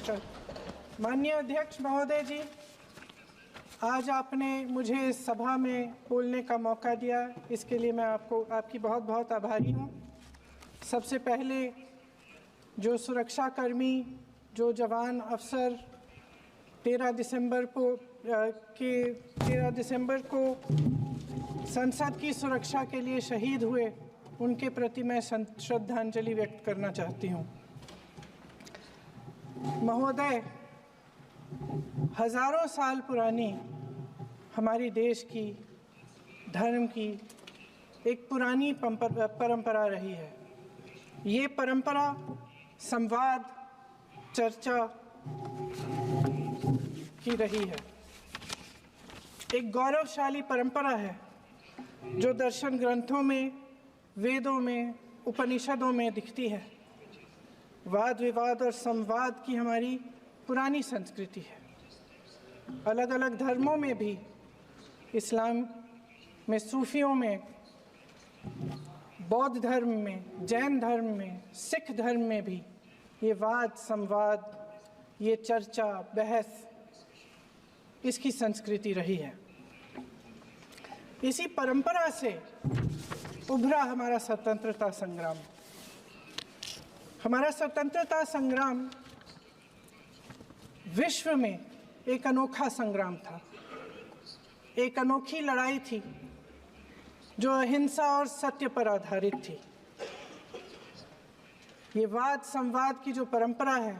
नमस्कार। माननीय अध्यक्ष महोदय जी, आज आपने मुझे इस सभा में बोलने का मौका दिया, इसके लिए मैं आपकी बहुत बहुत आभारी हूँ। सबसे पहले जो सुरक्षाकर्मी, जो जवान अफसर 13 दिसंबर को संसद की सुरक्षा के लिए शहीद हुए, उनके प्रति मैं श्रद्धांजलि व्यक्त करना चाहती हूँ। महोदय, हजारों साल पुरानी हमारी देश की, धर्म की एक पुरानी परंपरा रही है। ये परंपरा संवाद, चर्चा की रही है। एक गौरवशाली परंपरा है जो दर्शन ग्रंथों में, वेदों में, उपनिषदों में दिखती है। वाद विवाद और संवाद की हमारी पुरानी संस्कृति है। अलग अलग धर्मों में भी, इस्लाम में, सूफियों में, बौद्ध धर्म में, जैन धर्म में, सिख धर्म में भी ये वाद संवाद, ये चर्चा बहस, इसकी संस्कृति रही है। इसी परंपरा से उभरा हमारा स्वतंत्रता संग्राम। हमारा स्वतंत्रता संग्राम विश्व में एक अनोखा संग्राम था, एक अनोखी लड़ाई थी जो अहिंसा और सत्य पर आधारित थी। ये वाद संवाद की जो परंपरा है,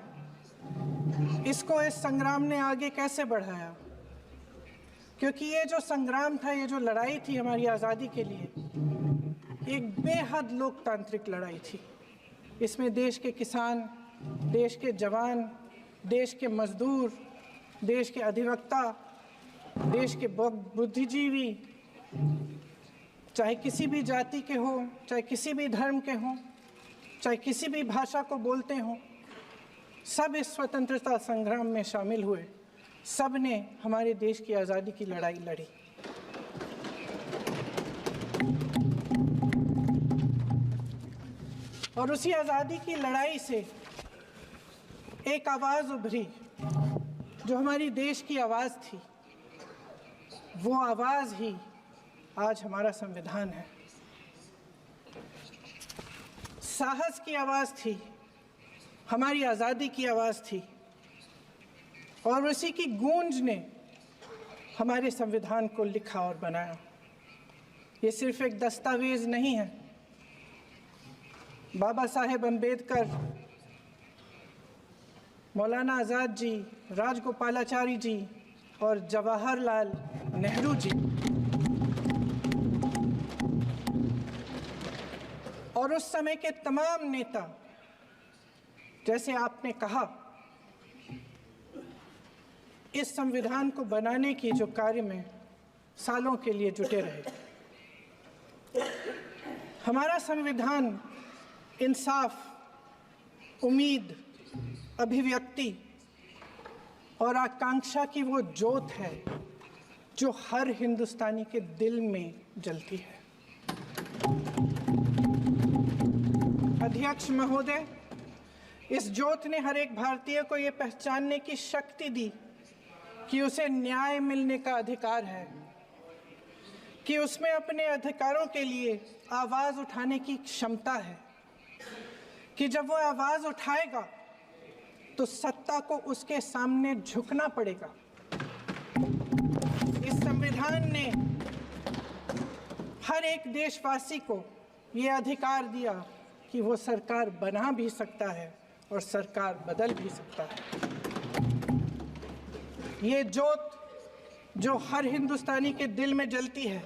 इसको इस संग्राम ने आगे कैसे बढ़ाया? क्योंकि ये जो संग्राम था, ये जो लड़ाई थी हमारी आज़ादी के लिए, एक बेहद लोकतांत्रिक लड़ाई थी। इसमें देश के किसान, देश के जवान, देश के मजदूर, देश के अधिवक्ता, देश के बुद्धिजीवी, चाहे किसी भी जाति के हों, चाहे किसी भी धर्म के हों, चाहे किसी भी भाषा को बोलते हों, सब इस स्वतंत्रता संग्राम में शामिल हुए। सब ने हमारे देश की आज़ादी की लड़ाई लड़ी। और उसी आज़ादी की लड़ाई से एक आवाज़ उभरी जो हमारी देश की आवाज़ थी। वो आवाज़ ही आज हमारा संविधान है। साहस की आवाज़ थी, हमारी आज़ादी की आवाज़ थी, और उसी की गूंज ने हमारे संविधान को लिखा और बनाया। ये सिर्फ एक दस्तावेज नहीं है। बाबा साहेब अम्बेडकर, मौलाना आज़ाद जी, राजगोपालाचारी जी और जवाहरलाल नेहरू जी और उस समय के तमाम नेता, जैसे आपने कहा, इस संविधान को बनाने की जो कार्य में सालों के लिए जुटे रहे। हमारा संविधान इंसाफ, उम्मीद, अभिव्यक्ति और आकांक्षा की वो ज्योत है जो हर हिंदुस्तानी के दिल में जलती है। अध्यक्ष महोदय, इस ज्योत ने हर एक भारतीय को ये पहचानने की शक्ति दी कि उसे न्याय मिलने का अधिकार है, कि उसमें अपने अधिकारों के लिए आवाज़ उठाने की क्षमता है, कि जब वो आवाज़ उठाएगा तो सत्ता को उसके सामने झुकना पड़ेगा। इस संविधान ने हर एक देशवासी को ये अधिकार दिया कि वो सरकार बना भी सकता है और सरकार बदल भी सकता है। ये ज्योत जो हर हिंदुस्तानी के दिल में जलती है,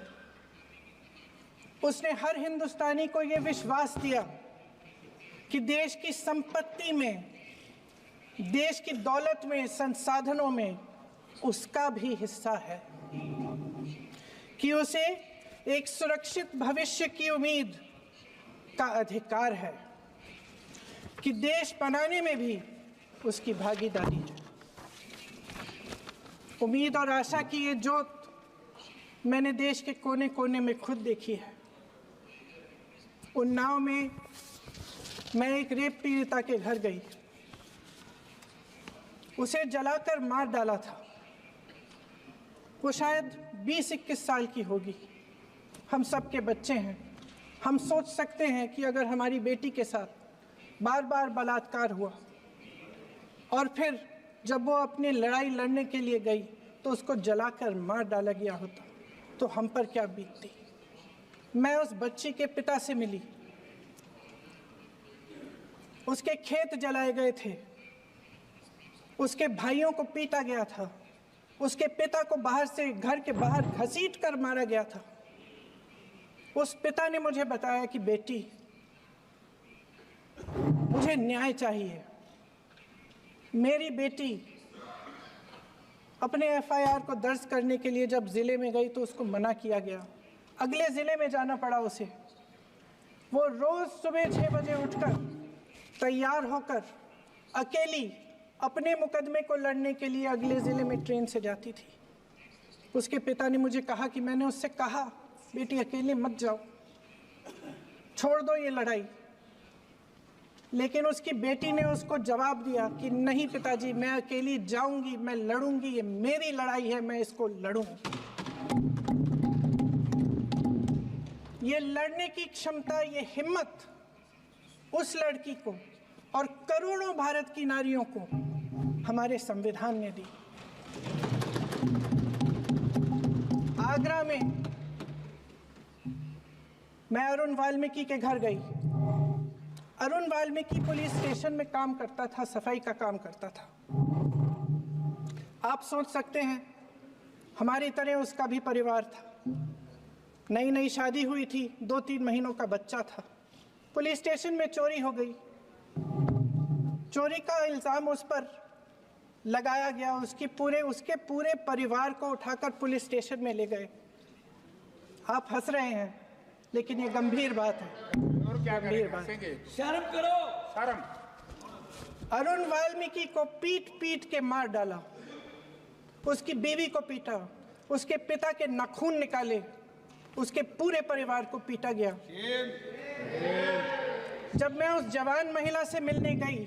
उसने हर हिंदुस्तानी को ये विश्वास दिया कि देश की संपत्ति में, देश की दौलत में, संसाधनों में उसका भी हिस्सा है, कि उसे एक सुरक्षित भविष्य की उम्मीद का अधिकार है, कि देश बनाने में भी उसकी भागीदारी है। उम्मीद और आशा की ये ज्योत मैंने देश के कोने कोने में खुद देखी है। उन्नाव में मैं एक रेप पीड़िता के घर गई। उसे जलाकर मार डाला था। वो शायद 20-21 साल की होगी। हम सब के बच्चे हैं। हम सोच सकते हैं कि अगर हमारी बेटी के साथ बार बार बलात्कार हुआ और फिर जब वो अपनी लड़ाई लड़ने के लिए गई तो उसको जलाकर मार डाला गया होता तो हम पर क्या बीतती। मैं उस बच्ची के पिता से मिली। उसके खेत जलाए गए थे, उसके भाइयों को पीटा गया था, उसके पिता को बाहर से घर के बाहर घसीट कर मारा गया था। उस पिता ने मुझे बताया कि बेटी, मुझे न्याय चाहिए। मेरी बेटी अपने एफआईआर को दर्ज करने के लिए जब ज़िले में गई तो उसको मना किया गया। अगले ज़िले में जाना पड़ा उसे। वो रोज़ सुबह 6 बजे उठकर तैयार होकर अकेली अपने मुकदमे को लड़ने के लिए अगले ज़िले में ट्रेन से जाती थी। उसके पिता ने मुझे कहा कि मैंने उससे कहा, बेटी अकेले मत जाओ, छोड़ दो ये लड़ाई। लेकिन उसकी बेटी ने उसको जवाब दिया कि नहीं पिताजी, मैं अकेली जाऊंगी, मैं लड़ूंगी, ये मेरी लड़ाई है, मैं इसको लड़ूंगी। ये लड़ने की क्षमता, ये हिम्मत उस लड़की को और करोड़ों भारत की नारियों को हमारे संविधान ने दी। आगरा में मैं अरुण वाल्मीकि के घर गई। अरुण वाल्मीकि पुलिस स्टेशन में काम करता था, सफाई का काम करता था। आप सोच सकते हैं हमारी तरह उसका भी परिवार था। नई नई शादी हुई थी, 2-3 महीनों का बच्चा था। पुलिस स्टेशन में चोरी हो गई। चोरी का इल्ज़ाम उस पर लगाया गया। उसके पूरे परिवार को उठाकर पुलिस स्टेशन में ले गए। आप हंस रहे हैं, लेकिन ये गंभीर बात है। और क्या करेंगे? शर्म करो। शर्म। अरुण वाल्मीकि को पीट पीट के मार डाला, उसकी बीवी को पीटा, उसके पिता के नाखून निकाले, उसके पूरे परिवार को पीटा गया। जब मैं उस जवान महिला से मिलने गई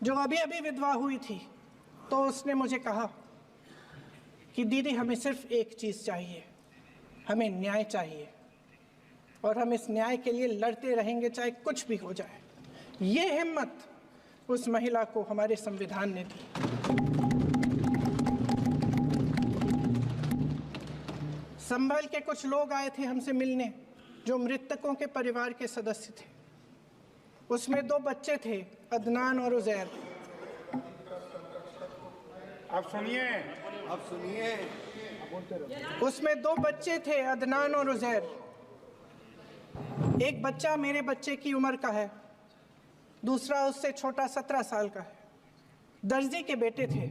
जो अभी अभी विधवा हुई थी, तो उसने मुझे कहा कि दीदी, हमें सिर्फ एक चीज़ चाहिए, हमें न्याय चाहिए और हम इस न्याय के लिए लड़ते रहेंगे, चाहे कुछ भी हो जाए। ये हिम्मत उस महिला को हमारे संविधान ने दी। संभल के कुछ लोग आए थे हमसे मिलने जो मृतकों के परिवार के सदस्य थे। उसमें 2 बच्चे थे, अदनान और उज़ैर। अब सुनिए। उसमें 2 बच्चे थे, अदनान और उज़ैर। एक बच्चा मेरे बच्चे की उम्र का है, दूसरा उससे छोटा 17 साल का है। दर्जी के बेटे थे।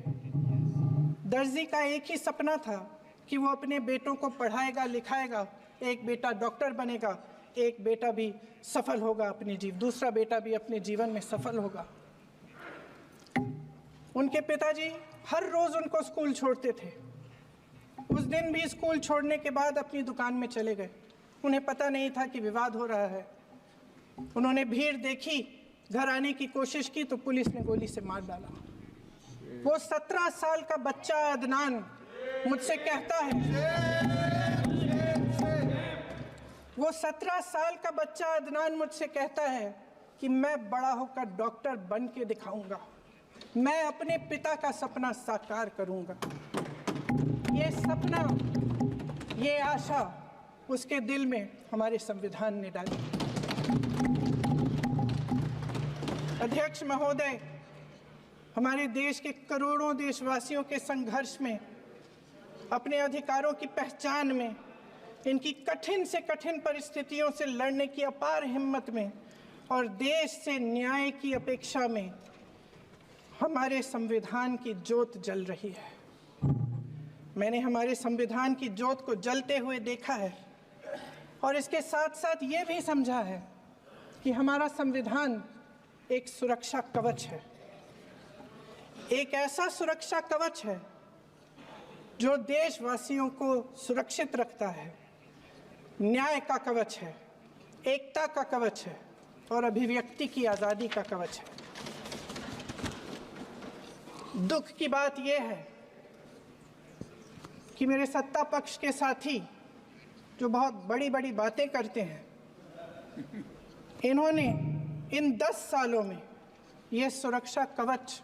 दर्जी का एक ही सपना था कि वो अपने बेटों को पढ़ाएगा, लिखाएगा। एक बेटा डॉक्टर बनेगा, एक बेटा भी सफल होगा दूसरा बेटा भी अपने जीवन में सफल होगा। उनके पिताजी हर रोज उनको स्कूल छोड़ते थे। उस दिन भी स्कूल छोड़ने के बाद अपनी दुकान में चले गए। उन्हें पता नहीं था कि विवाद हो रहा है। उन्होंने भीड़ देखी, घर आने की कोशिश की तो पुलिस ने गोली से मार डाला। वो 17 साल का बच्चा अदनान मुझसे कहता है, वो 17 साल का बच्चा अदनान मुझसे कहता है कि मैं बड़ा होकर डॉक्टर बन के दिखाऊंगा, मैं अपने पिता का सपना साकार करूंगा। ये सपना, ये आशा उसके दिल में हमारे संविधान ने डाली। अध्यक्ष महोदय, हमारे देश के करोड़ों देशवासियों के संघर्ष में, अपने अधिकारों की पहचान में, इनकी कठिन से कठिन परिस्थितियों से लड़ने की अपार हिम्मत में और देश से न्याय की अपेक्षा में हमारे संविधान की ज्योत जल रही है। मैंने हमारे संविधान की ज्योत को जलते हुए देखा है और इसके साथ साथ ये भी समझा है कि हमारा संविधान एक सुरक्षा कवच है। एक ऐसा सुरक्षा कवच है जो देशवासियों को सुरक्षित रखता है, न्याय का कवच है, एकता का कवच है और अभिव्यक्ति की आज़ादी का कवच है। दुख की बात यह है कि मेरे सत्ता पक्ष के साथी जो बहुत बड़ी बड़ी बातें करते हैं, इन्होंने इन 10 सालों में ये सुरक्षा कवच,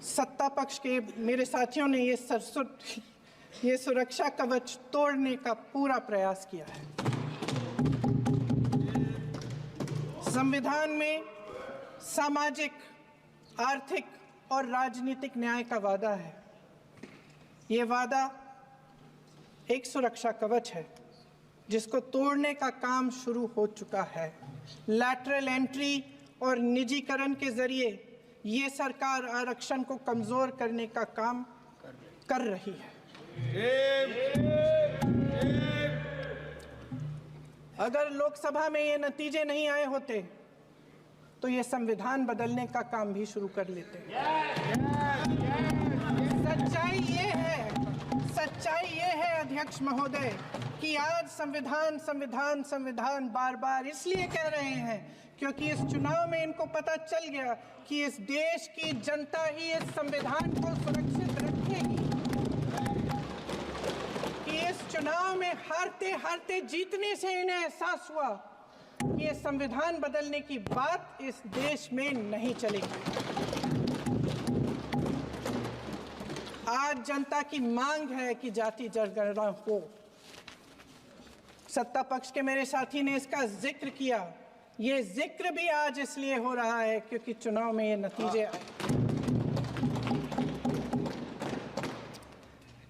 सत्ता पक्ष के मेरे साथियों ने ये सुरक्षा कवच तोड़ने का पूरा प्रयास किया है। संविधान में सामाजिक, आर्थिक और राजनीतिक न्याय का वादा है। ये वादा एक सुरक्षा कवच है जिसको तोड़ने का काम शुरू हो चुका है। लैटरल एंट्री और निजीकरण के जरिए ये सरकार आरक्षण को कमजोर करने का काम कर रही है। अगर लोकसभा में ये नतीजे नहीं आए होते तो ये संविधान बदलने का काम भी शुरू कर लेते। सच्चाई ये है अध्यक्ष महोदय कि आज संविधान बार बार इसलिए कह रहे हैं क्योंकि इस चुनाव में इनको पता चल गया कि इस देश की जनता ही इस संविधान को सुरक्षित रखेगी, कि इस चुनाव में हारते हारते जीतने से इन्हें एहसास हुआ कि ये संविधान बदलने की बात इस देश में नहीं चलेगी। आज जनता की मांग है कि जाति जनगणना हो। सत्ता पक्ष के मेरे साथी ने इसका जिक्र किया। ये जिक्र भी आज इसलिए हो रहा है क्योंकि चुनाव में ये नतीजे आए।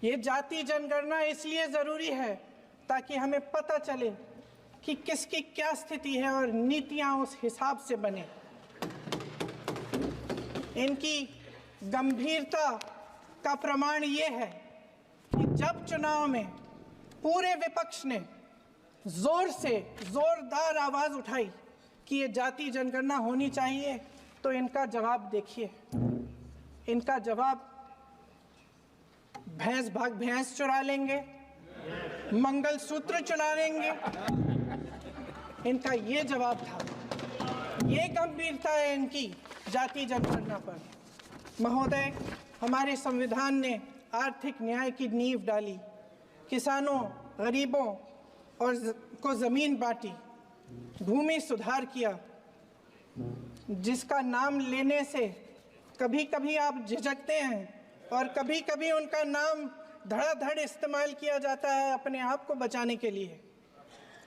ये जाति जनगणना इसलिए जरूरी है ताकि हमें पता चले कि किसकी क्या स्थिति है और नीतियां उस हिसाब से बने। इनकी गंभीरता का प्रमाण ये है कि जब चुनाव में पूरे विपक्ष ने जोरदार आवाज उठाई कि ये जाति जनगणना होनी चाहिए, तो इनका जवाब देखिए। इनका जवाब भैंस भाग भैंस चुरा लेंगे, मंगलसूत्र चुरा लेंगे, इनका ये जवाब था। ये गंभीरता है इनकी जाति जनगणना पर। महोदय, हमारे संविधान ने आर्थिक न्याय की नींव डाली, किसानों, गरीबों और को जमीन बांटी, भूमि सुधार किया, जिसका नाम लेने से कभी कभी आप झिझकते हैं और कभी कभी उनका नाम धड़ाधड़ इस्तेमाल किया जाता है अपने आप को बचाने के लिए।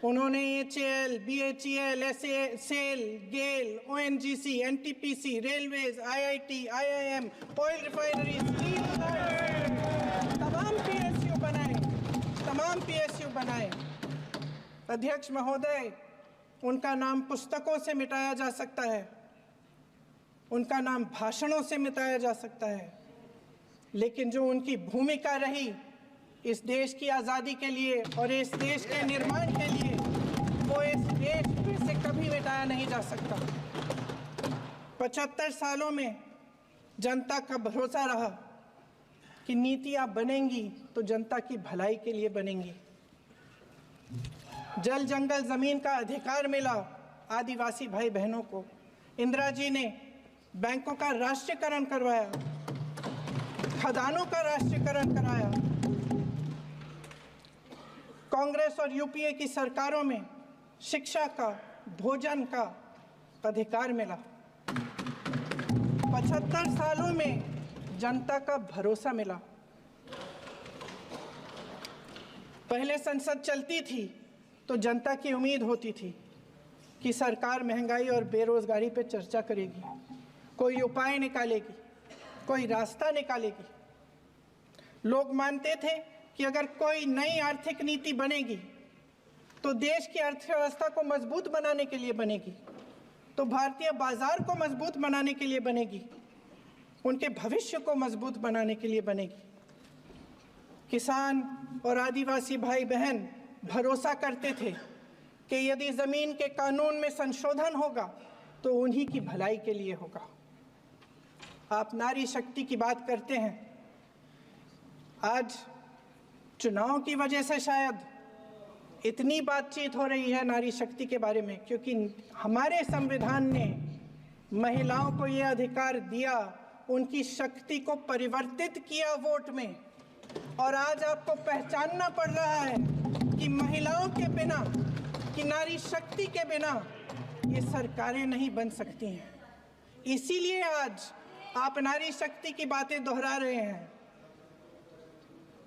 उन्होंने HAL, BHEL, SAIL, GAIL, ONGC, NTPC, railways, IIT, IIM, oil refineries, तमाम PSU बनाए। अध्यक्ष महोदय, उनका नाम पुस्तकों से मिटाया जा सकता है, उनका नाम भाषणों से मिटाया जा सकता है, लेकिन जो उनकी भूमिका रही इस देश की आज़ादी के लिए और इस देश के निर्माण के लिए, वो इस देश में से कभी मिटाया नहीं जा सकता। 75 सालों में जनता का भरोसा रहा कि नीतियां बनेंगी तो जनता की भलाई के लिए बनेंगी। जल जंगल जमीन का अधिकार मिला आदिवासी भाई बहनों को। इंदिरा जी ने बैंकों का राष्ट्रीयकरण करवाया, खदानों का राष्ट्रीयकरण कराया। कांग्रेस और यूपीए की सरकारों में शिक्षा का, भोजन का अधिकार मिला। 75 सालों में जनता का भरोसा मिला। पहले संसद चलती थी तो जनता की उम्मीद होती थी कि सरकार महंगाई और बेरोजगारी पर चर्चा करेगी, कोई उपाय निकालेगी, कोई रास्ता निकालेगी। लोग मानते थे कि अगर कोई नई आर्थिक नीति बनेगी तो देश की अर्थव्यवस्था को मजबूत बनाने के लिए बनेगी, तो भारतीय बाजार को मजबूत बनाने के लिए बनेगी, उनके भविष्य को मजबूत बनाने के लिए बनेगी। किसान और आदिवासी भाई बहन भरोसा करते थे कि यदि जमीन के कानून में संशोधन होगा तो उन्हीं की भलाई के लिए होगा। आप नारी शक्ति की बात करते हैं। आज चुनाव की वजह से शायद इतनी बातचीत हो रही है नारी शक्ति के बारे में, क्योंकि हमारे संविधान ने महिलाओं को ये अधिकार दिया, उनकी शक्ति को परिवर्तित किया वोट में, और आज आपको पहचानना पड़ रहा है कि महिलाओं के बिना, कि नारी शक्ति के बिना ये सरकारें नहीं बन सकती हैं। इसीलिए आज आप नारी शक्ति की बातें दोहरा रहे हैं।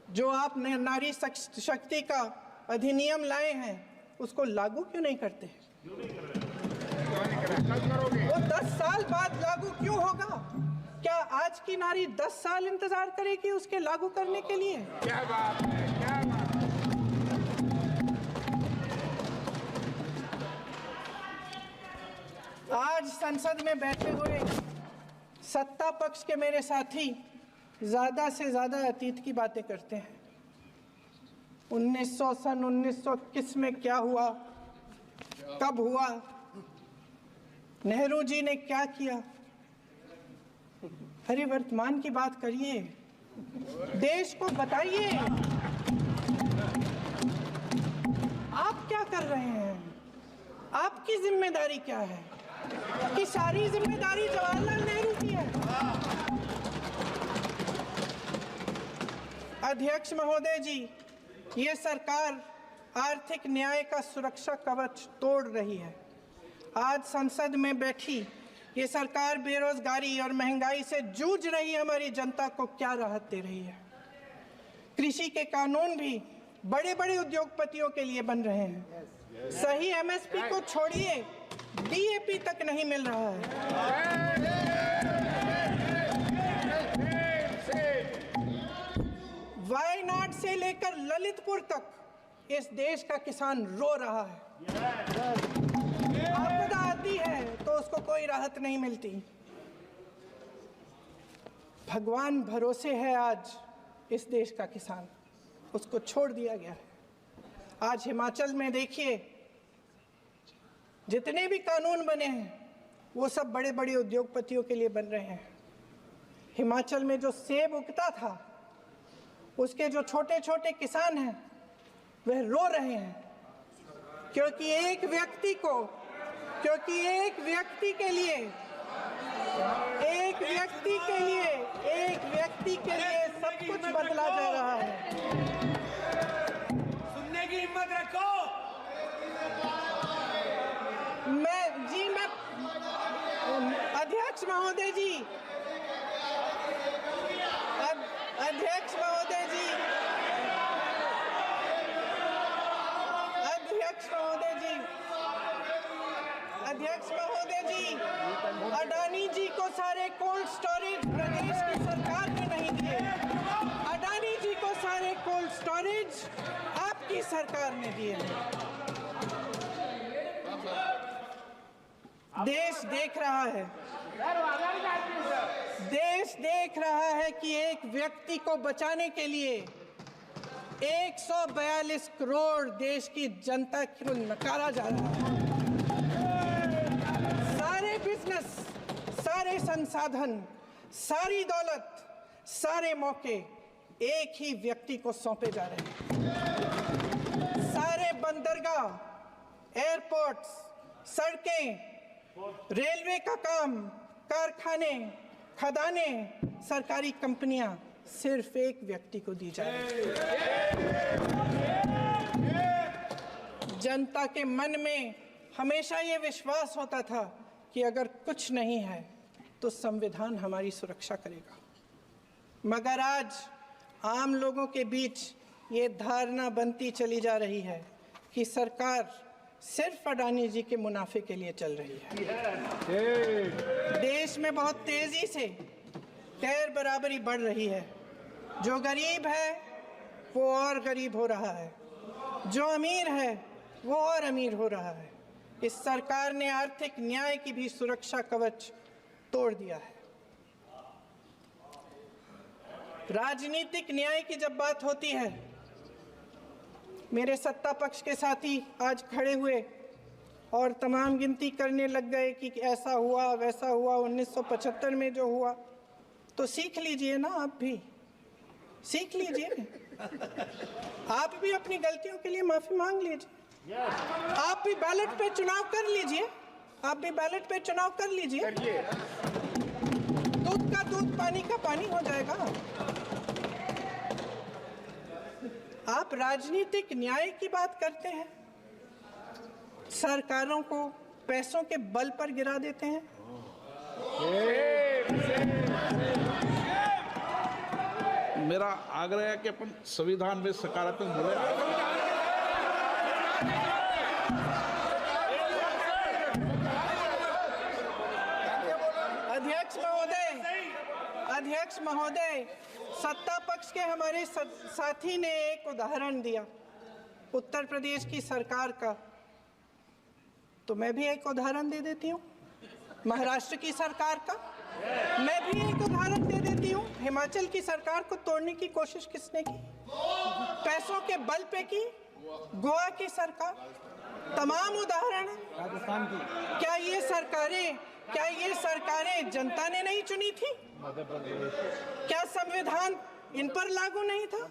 जो आप नारी शक्ति का अधिनियम लाए हैं उसको लागू क्यों नहीं करते? वो 10 साल बाद लागू क्यों होगा? क्या आज की नारी 10 साल इंतजार करेगी उसके लागू करने के लिए? क्या बात है, क्या बात है। आज संसद में बैठे हुए सत्ता पक्ष के मेरे साथी ज्यादा से ज्यादा अतीत की बातें करते हैं। 1900 किस में क्या हुआ, कब हुआ, नेहरू जी ने क्या किया। अरे वर्तमान की बात करिए, देश को बताइए आप क्या कर रहे हैं, आपकी जिम्मेदारी क्या है? कि सारी जिम्मेदारी जवाहरलाल नेहरू की है। अध्यक्ष महोदय जी, ये सरकार आर्थिक न्याय का सुरक्षा कवच तोड़ रही है। आज संसद में बैठी ये सरकार बेरोजगारी और महंगाई से जूझ रही हमारी जनता को क्या राहत दे रही है? कृषि के कानून भी बड़े बड़े उद्योगपतियों के लिए बन रहे हैं। सही एमएसपी को छोड़िए, डीएपी तक नहीं मिल रहा है। वायनाड से लेकर ललितपुर तक इस देश का किसान रो रहा है। आपदा आती है तो उसको कोई राहत नहीं मिलती। भगवान भरोसे है आज इस देश का किसान, उसको छोड़ दिया गया है। आज हिमाचल में देखिए, जितने भी कानून बने हैं वो सब बड़े बड़े उद्योगपतियों के लिए बन रहे हैं। हिमाचल में जो सेब उगता था उसके जो छोटे छोटे किसान हैं वह रो रहे हैं, क्योंकि एक व्यक्ति के लिए सब कुछ बदला जा रहा है। सुनने की हिम्मत रखो। अध्यक्ष महोदय जी, अध्यक्ष महोदय जी, अडानी जी को सारे कोल्ड स्टोरेज प्रदेश की सरकार ने नहीं दिए। अडानी जी को सारे कोल्ड स्टोरेज आपकी सरकार ने दिए। देश देख रहा है कि एक व्यक्ति को बचाने के लिए 142 करोड़ देश की जनता को नकारा जा रहा है। सारे बिजनेस, सारे संसाधन, सारी दौलत, सारे मौके एक ही व्यक्ति को सौंपे जा रहे हैं। सारे बंदरगाह, एयरपोर्ट्स, सड़कें, रेलवे का काम, कारखाने, खदाने, सरकारी कंपनियां सिर्फ एक व्यक्ति को दी जा रही है। जनता के मन में हमेशा ये विश्वास होता था कि अगर कुछ नहीं है तो संविधान हमारी सुरक्षा करेगा, मगर आज आम लोगों के बीच ये धारणा बनती चली जा रही है कि सरकार सिर्फ अडानी जी के मुनाफे के लिए चल रही है। देश में बहुत तेजी से गैर बराबरी बढ़ रही है। जो गरीब है वो और गरीब हो रहा है, जो अमीर है वो और अमीर हो रहा है। इस सरकार ने आर्थिक न्याय की भी सुरक्षा कवच तोड़ दिया है। राजनीतिक न्याय की जब बात होती है, मेरे सत्ता पक्ष के साथी आज खड़े हुए और तमाम गिनती करने लग गए कि ऐसा हुआ वैसा हुआ, 1975 में जो हुआ। तो सीख लीजिए ना, आप भी सीख लीजिए। आप भी अपनी गलतियों के लिए माफी मांग लीजिए। आप भी बैलेट पे चुनाव कर लीजिए। दूध का दूध पानी का पानी हो जाएगा। आप राजनीतिक न्याय की बात करते हैं, सरकारों को पैसों के बल पर गिरा देते हैं। मेरा आग्रह है कि अपन संविधान में सकारात्मक बोले। अध्यक्ष महोदय, सत्ता पक्ष के हमारे साथी ने एक उदाहरण दिया उत्तर प्रदेश की सरकार का, तो मैं भी एक उदाहरण दे देती हूँ महाराष्ट्र की सरकार का। मैं भी एक उदाहरण दे देती हूँ हिमाचल की सरकार को तोड़ने की कोशिश किसने की, पैसों के बल पे की, गोवा की सरकार। तमाम उदाहरण है। राजस्थान की क्या ये सरकारें जनता ने नहीं चुनी थी? क्या संविधान इन पर लागू नहीं था?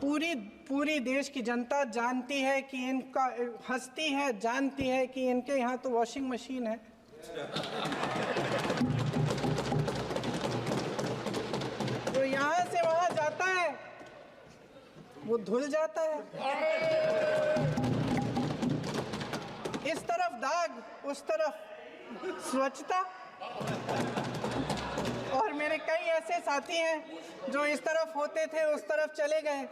पूरी देश की जनता जानती है कि इनका हंसती है, जानती है कि इनके यहाँ तो वॉशिंग मशीन है। जो यहाँ से वहाँ जाता है वो धुल जाता है। इस तरफ दाग, उस तरफ स्वच्छता। और मेरे कई ऐसे साथी हैं जो इस तरफ होते थे उस तरफ चले गए,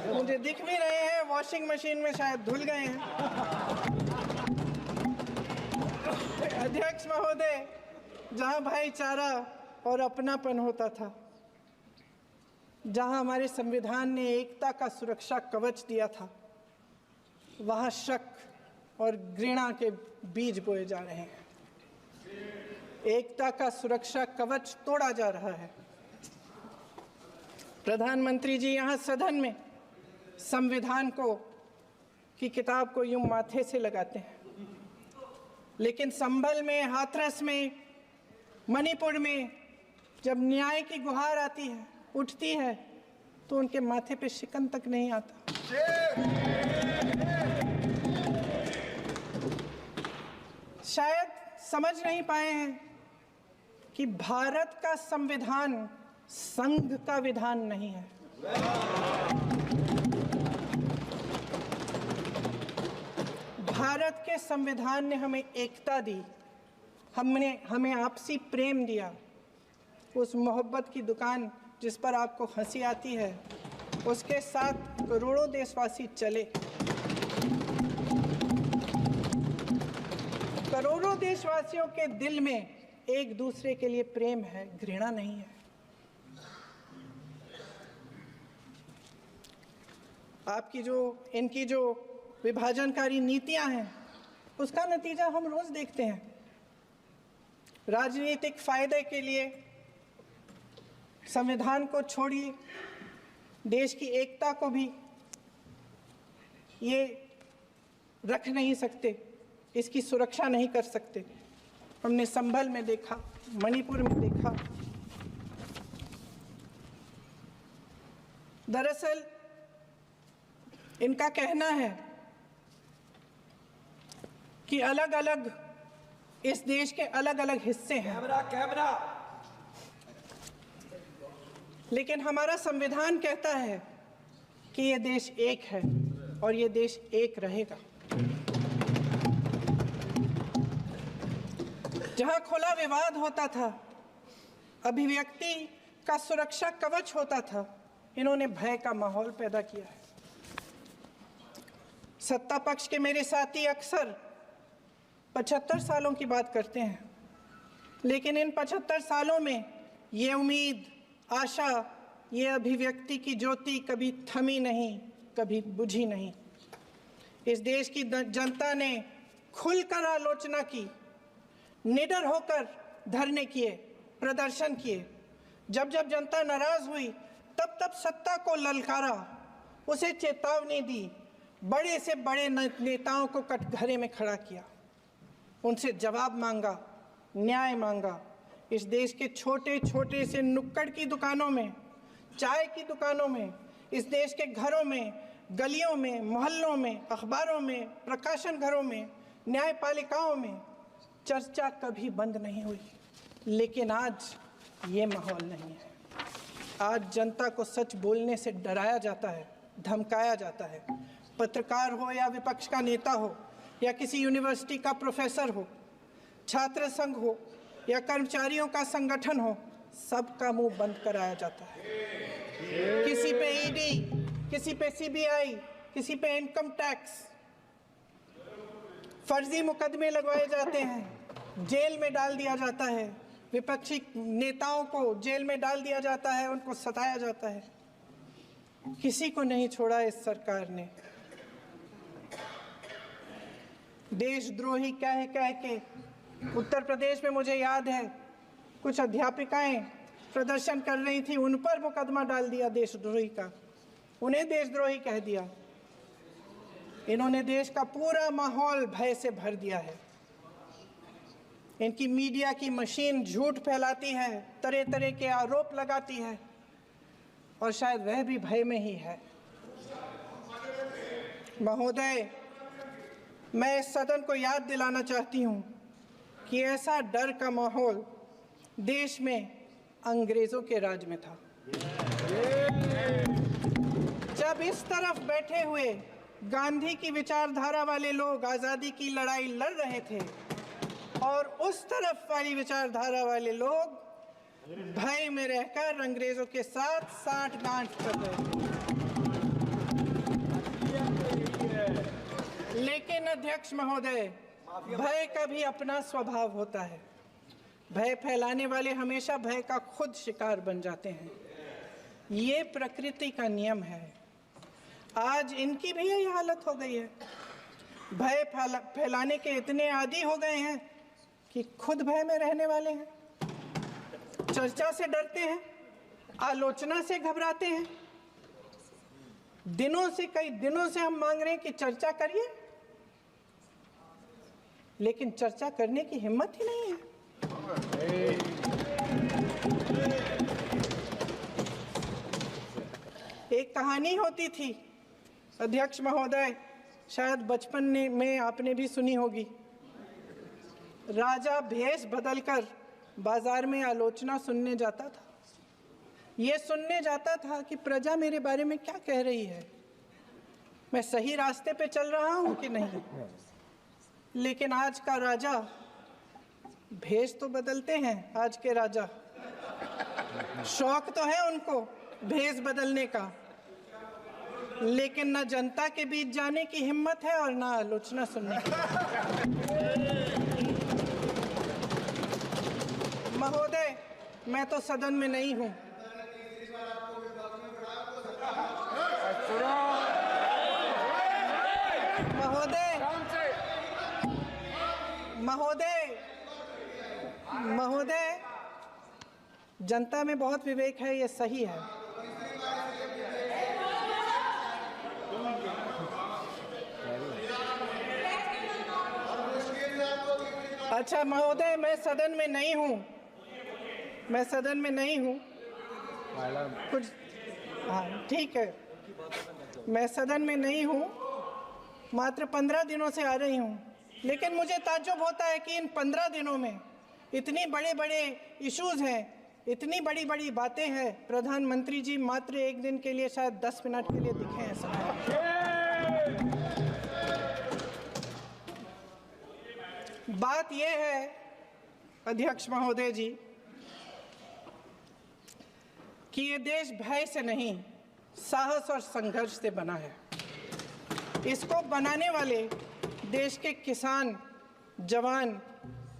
मुझे दिख भी रहे हैं, वॉशिंग मशीन में शायद धुल गए हैं। अध्यक्ष महोदय, जहां भाईचारा और अपनापन होता था, जहां हमारे संविधान ने एकता का सुरक्षा कवच दिया था, वहां शक और घृणा के बीज बोए जा रहे हैं। एकता का सुरक्षा कवच तोड़ा जा रहा है। प्रधानमंत्री जी यहाँ सदन में संविधान की किताब को यूं माथे से लगाते हैं, लेकिन संभल में, हाथरस में, मणिपुर में जब न्याय की गुहार आती है, उठती है, तो उनके माथे पे शिकन तक नहीं आता। शायद समझ नहीं पाए हैं कि भारत का संविधान संघ का विधान नहीं है। भारत के संविधान ने हमें एकता दी, हमें आपसी प्रेम दिया। उस मोहब्बत की दुकान जिस पर आपको हंसी आती है, उसके साथ करोड़ों देशवासी चले। करोड़ों देशवासियों के दिल में एक दूसरे के लिए प्रेम है, घृणा नहीं है। इनकी जो विभाजनकारी नीतियां हैं, उसका नतीजा हम रोज देखते हैं। राजनीतिक फायदे के लिए संविधान को छोड़िए, देश की एकता को भी ये रख नहीं सकते, इसकी सुरक्षा नहीं कर सकते। हमने संभल में देखा, मणिपुर में देखा। दरअसल इनका कहना है कि अलग अलग इस देश के अलग अलग हिस्से हैं, लेकिन हमारा संविधान कहता है कि ये देश एक है और ये देश एक रहेगा। जहां खुला विवाद होता था, अभिव्यक्ति का सुरक्षा कवच होता था, इन्होंने भय का माहौल पैदा किया है। सत्ता पक्ष के मेरे साथी अक्सर 75 सालों की बात करते हैं, लेकिन इन 75 सालों में ये उम्मीद, आशा, ये अभिव्यक्ति की ज्योति कभी थमी नहीं, कभी बुझी नहीं। इस देश की जनता ने खुलकर आलोचना की, निडर होकर धरने किए, प्रदर्शन किए। जब जब जनता नाराज हुई, तब तब सत्ता को ललकारा, उसे चेतावनी दी, बड़े से बड़े नेताओं को कटघरे में खड़ा किया, उनसे जवाब मांगा, न्याय मांगा। इस देश के छोटे छोटे से नुक्कड़ की दुकानों में, चाय की दुकानों में, इस देश के घरों में, गलियों में, मोहल्लों में, अखबारों में, प्रकाशन घरों में, न्यायपालिकाओं में चर्चा कभी बंद नहीं हुई, लेकिन आज ये माहौल नहीं है। आज जनता को सच बोलने से डराया जाता है, धमकाया जाता है। पत्रकार हो या विपक्ष का नेता हो या किसी यूनिवर्सिटी का प्रोफेसर हो, छात्र संघ हो या कर्मचारियों का संगठन हो, सबका मुंह बंद कराया जाता है। किसी पे ईडी, किसी पे सीबीआई, किसी पे इनकम टैक्स, फर्जी मुकदमे लगवाए जाते हैं, जेल में डाल दिया जाता है। विपक्षी नेताओं को जेल में डाल दिया जाता है, उनको सताया जाता है। किसी को नहीं छोड़ा इस सरकार ने। देशद्रोही कह के उत्तर प्रदेश में मुझे याद है कुछ अध्यापिकाएं प्रदर्शन कर रही थी, उन पर मुकदमा डाल दिया देशद्रोही का, उन्हें देशद्रोही कह दिया। इन्होंने देश का पूरा माहौल भय से भर दिया है। इनकी मीडिया की मशीन झूठ फैलाती है, तरह तरह के आरोप लगाती है, और शायद वह भी भय में ही है। महोदय, मैं इस सदन को याद दिलाना चाहती हूँ कि ऐसा डर का माहौल देश में अंग्रेजों के राज में था। जब इस तरफ बैठे हुए गांधी की विचारधारा वाले लोग आज़ादी की लड़ाई लड़ रहे थे और उस तरफ वाली विचारधारा वाले लोग भय में रहकर अंग्रेजों के साथ साठ-गांठ कर रहे थे। लेकिन अध्यक्ष महोदय, भय का भी अपना स्वभाव होता है। भय फैलाने वाले हमेशा भय का खुद शिकार बन जाते हैं। ये प्रकृति का नियम है। आज इनकी भी यही हालत हो गई है। भय फैलाने के इतने आदी हो गए हैं कि खुद भय में रहने वाले हैं। चर्चा से डरते हैं, आलोचना से घबराते हैं। कई दिनों से हम मांग रहे हैं कि चर्चा करिए, लेकिन चर्चा करने की हिम्मत ही नहीं है। एक कहानी होती थी अध्यक्ष महोदय, शायद बचपन में आपने भी सुनी होगी। राजा भेष बदलकर बाजार में आलोचना सुनने जाता था। ये सुनने जाता था कि प्रजा मेरे बारे में क्या कह रही है, मैं सही रास्ते पे चल रहा हूं कि नहीं। लेकिन आज का राजा, भेष तो बदलते हैं आज के राजा, शौक तो है उनको भेष बदलने का, लेकिन न जनता के बीच जाने की हिम्मत है और न आलोचना सुनने की। महोदय, मैं तो सदन में नहीं हूं। महोदय, जनता में बहुत विवेक है, ये सही है। अच्छा महोदय, मैं सदन में नहीं हूँ। कुछ हाँ ठीक है, मैं सदन में नहीं हूँ, मात्र 15 दिनों से आ रही हूँ। लेकिन मुझे ताज्जुब होता है कि इन 15 दिनों में इतनी बड़े इश्यूज हैं, इतनी बड़ी बातें हैं। प्रधानमंत्री जी मात्र एक दिन के लिए, शायद 10 मिनट के लिए दिखे हैं सब। बात यह है अध्यक्ष महोदय जी कि ये देश भय से नहीं, साहस और संघर्ष से बना है। इसको बनाने वाले देश के किसान, जवान,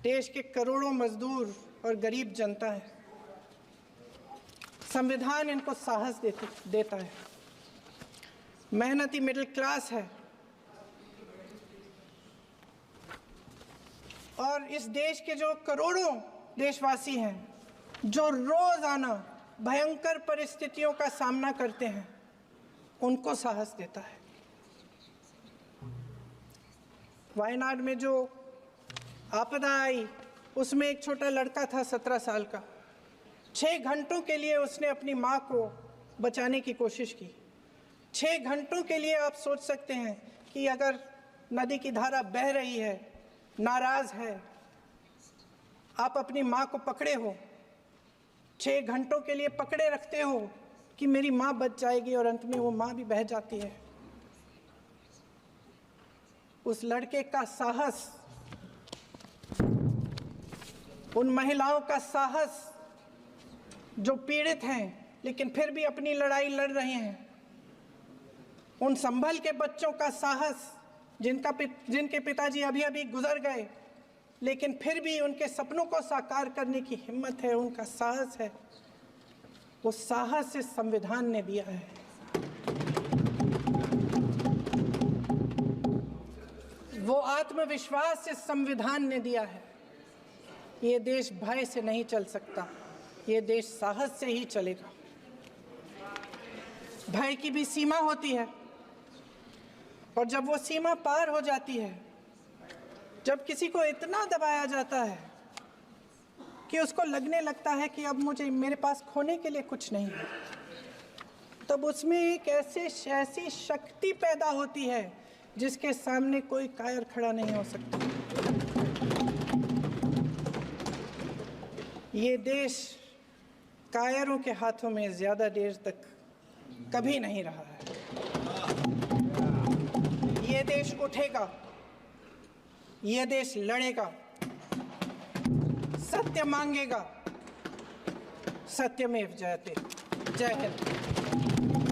देश के करोड़ों मजदूर और गरीब जनता है। संविधान इनको साहस देता है। मेहनती मिडिल क्लास है। और इस देश के जो करोड़ों देशवासी हैं, जो रोजाना भयंकर परिस्थितियों का सामना करते हैं, उनको साहस देता है। वायनाड में जो आपदा आई, उसमें एक छोटा लड़का था 17 साल का। 6 घंटों के लिए उसने अपनी माँ को बचाने की कोशिश की। 6 घंटों के लिए आप सोच सकते हैं कि अगर नदी की धारा बह रही है, नाराज है, आप अपनी माँ को पकड़े हो, 6 घंटों के लिए पकड़े रखते हो कि मेरी माँ बच जाएगी, और अंत में वो माँ भी बह जाती है। उस लड़के का साहस, उन महिलाओं का साहस जो पीड़ित हैं लेकिन फिर भी अपनी लड़ाई लड़ रहे हैं, उन संभल के बच्चों का साहस जिनके पिताजी अभी अभी गुजर गए लेकिन फिर भी उनके सपनों को साकार करने की हिम्मत है, उनका साहस है, वो साहस इस संविधान ने दिया है। वो आत्मविश्वास इस संविधान ने दिया है। ये देश भय से नहीं चल सकता, ये देश साहस से ही चलेगा। भय की भी सीमा होती है, और जब वो सीमा पार हो जाती है, जब किसी को इतना दबाया जाता है कि उसको लगने लगता है कि अब मेरे पास खोने के लिए कुछ नहीं है, तब उसमें एक ऐसी शक्ति पैदा होती है जिसके सामने कोई कायर खड़ा नहीं हो सकता। ये देश कायरों के हाथों में ज्यादा देर तक कभी नहीं रहा है। ये देश उठेगा, ये देश लड़ेगा, सत्य मांगेगा, सत्यमेव जयते। जय हिंद।